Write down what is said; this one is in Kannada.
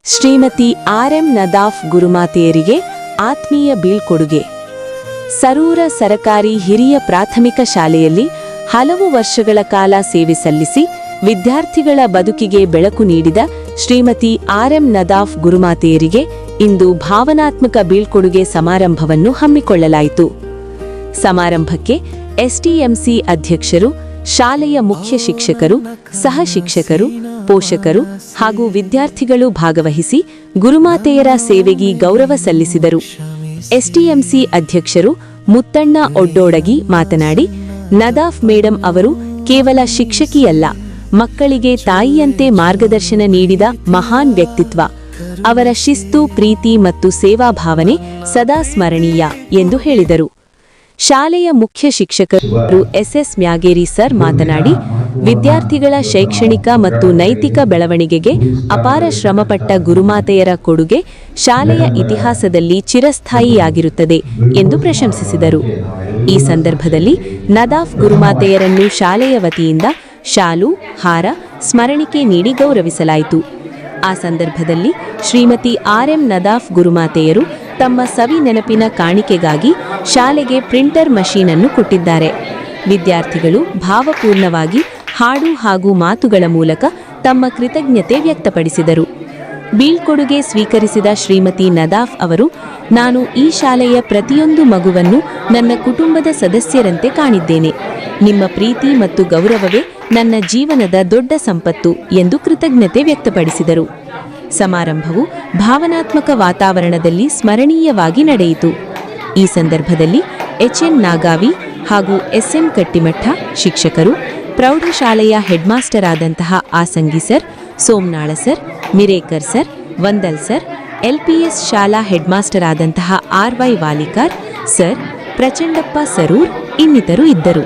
ಶ್ರೀಮತಿ ಆರ್.ಎಂ. ನದಾಫ್ ಗುರುಮಾತೆಯರಿಗೆ ಆತ್ಮೀಯ ಬೀಳ್ಕೊಡುಗೆ. ಸರೂರ ಸರಕಾರಿ ಹಿರಿಯ ಪ್ರಾಥಮಿಕ ಶಾಲೆಯಲ್ಲಿ ಹಲವು ವರ್ಷಗಳ ಕಾಲ ಸೇವೆ ಸಲ್ಲಿಸಿ ವಿದ್ಯಾರ್ಥಿಗಳ ಬದುಕಿಗೆ ಬೆಳಕು ನೀಡಿದ ಶ್ರೀಮತಿ ಆರ್.ಎಂ. ನದಾಫ್ ಗುರುಮಾತೆಯರಿಗೆ ಇಂದು ಭಾವನಾತ್ಮಕ ಬೀಳ್ಕೊಡುಗೆ ಸಮಾರಂಭವನ್ನು ಹಮ್ಮಿಕೊಳ್ಳಲಾಯಿತು. ಸಮಾರಂಭಕ್ಕೆ ಎಸ್ಟಿಎಂಸಿ ಅಧ್ಯಕ್ಷರು, ಶಾಲೆಯ ಮುಖ್ಯ ಶಿಕ್ಷಕರು, ಸಹ ಶಿಕ್ಷಕರು, ಪೋಷಕರು ಹಾಗೂ ವಿದ್ಯಾರ್ಥಿಗಳು ಭಾಗವಹಿಸಿ ಗುರುಮಾತೆಯರ ಸೇವೆಗೆ ಗೌರವ ಸಲ್ಲಿಸಿದರು. ಎಸ್ಟಿಎಂಸಿ ಅಧ್ಯಕ್ಷರು ಮುತ್ತಣ್ಣ ಒಡ್ಡೋಡಗಿ ಮಾತನಾಡಿ, ನದಾಫ್ ಮೇಡಂ ಅವರು ಕೇವಲ ಶಿಕ್ಷಕಿಯಲ್ಲ, ಮಕ್ಕಳಿಗೆ ತಾಯಿಯಂತೆ ಮಾರ್ಗದರ್ಶನ ನೀಡಿದ ಮಹಾನ್ ವ್ಯಕ್ತಿತ್ವ. ಅವರ ಶಿಸ್ತು, ಪ್ರೀತಿ ಮತ್ತು ಸೇವಾಭಾವನೆ ಸದಾ ಸ್ಮರಣೀಯ ಎಂದು ಹೇಳಿದರು. ಶಾಲೆಯ ಮುಖ್ಯ ಶಿಕ್ಷಕರು ಎಸ್.ಎಸ್. ಮ್ಯಾಗೇರಿ ಸರ್ ಮಾತನಾಡಿ, ವಿದ್ಯಾರ್ಥಿಗಳ ಶೈಕ್ಷಣಿಕ ಮತ್ತು ನೈತಿಕ ಬೆಳವಣಿಗೆಗೆ ಅಪಾರ ಶ್ರಮಪಟ್ಟ ಗುರುಮಾತೆಯರ ಕೊಡುಗೆ ಶಾಲೆಯ ಇತಿಹಾಸದಲ್ಲಿ ಚಿರಸ್ಥಾಯಿಯಾಗಿರುತ್ತದೆ ಎಂದು ಪ್ರಶಂಸಿಸಿದರು. ಈ ಸಂದರ್ಭದಲ್ಲಿ ನದಾಫ್ ಗುರುಮಾತೆಯರನ್ನು ಶಾಲೆಯ ವತಿಯಿಂದ ಶಾಲು, ಹಾರ, ಸ್ಮರಣಿಕೆ ನೀಡಿ ಗೌರವಿಸಲಾಯಿತು. ಆ ಸಂದರ್ಭದಲ್ಲಿ ಶ್ರೀಮತಿ ಆರ್.ಎಂ. ನದಾಫ್ ಗುರುಮಾತೆಯರು ತಮ್ಮ ಸವಿ ನೆನಪಿನ ಕಾಣಿಕೆಗಾಗಿ ಶಾಲೆಗೆ ಪ್ರಿಂಟರ್ ಮಷೀನ್ ಅನ್ನು ಕೊಟ್ಟಿದ್ದಾರೆ. ವಿದ್ಯಾರ್ಥಿಗಳು ಭಾವಪೂರ್ಣವಾಗಿ ಹಾಡು ಹಾಗೂ ಮಾತುಗಳ ಮೂಲಕ ತಮ್ಮ ಕೃತಜ್ಞತೆ ವ್ಯಕ್ತಪಡಿಸಿದರು. ಬೀಳ್ಕೊಡುಗೆ ಸ್ವೀಕರಿಸಿದ ಶ್ರೀಮತಿ ನದಾಫ್ ಅವರು, ನಾನು ಈ ಶಾಲೆಯ ಪ್ರತಿಯೊಂದು ಮಗುವನ್ನು ನನ್ನ ಕುಟುಂಬದ ಸದಸ್ಯರಂತೆ ಕಾಣಿದ್ದೇನೆ. ನಿಮ್ಮ ಪ್ರೀತಿ ಮತ್ತು ಗೌರವವೇ ನನ್ನ ಜೀವನದ ದೊಡ್ಡ ಸಂಪತ್ತು ಎಂದು ಕೃತಜ್ಞತೆ ವ್ಯಕ್ತಪಡಿಸಿದರು. ಸಮಾರಂಭವು ಭಾವನಾತ್ಮಕ ವಾತಾವರಣದಲ್ಲಿ ಸ್ಮರಣೀಯವಾಗಿ ನಡೆಯಿತು. ಈ ಸಂದರ್ಭದಲ್ಲಿ ಎಚ್.ಎನ್. ನಾಗಾವಿ ಹಾಗೂ ಎಸ್.ಎಂ. ಕಟ್ಟಿಮಠ ಶಿಕ್ಷಕರು, ಪ್ರೌಢಶಾಲೆಯ ಹೆಡ್ಮಾಸ್ಟರ್ ಆದಂತಹ Asangi sir, Somanal sir, Mirekar sir, Vandal sir, LPS ಶಾಲಾ ಹೆಡ್ಮಾಸ್ಟರ್ ಆದಂತಹ ಆರ್.ವೈ. ವಾಲಿಕಾರ್ ಸರ್, ಪ್ರಚಂಡಪ್ಪ ಸರೂರ್ ಇನ್ನಿತರು ಇದ್ದರು.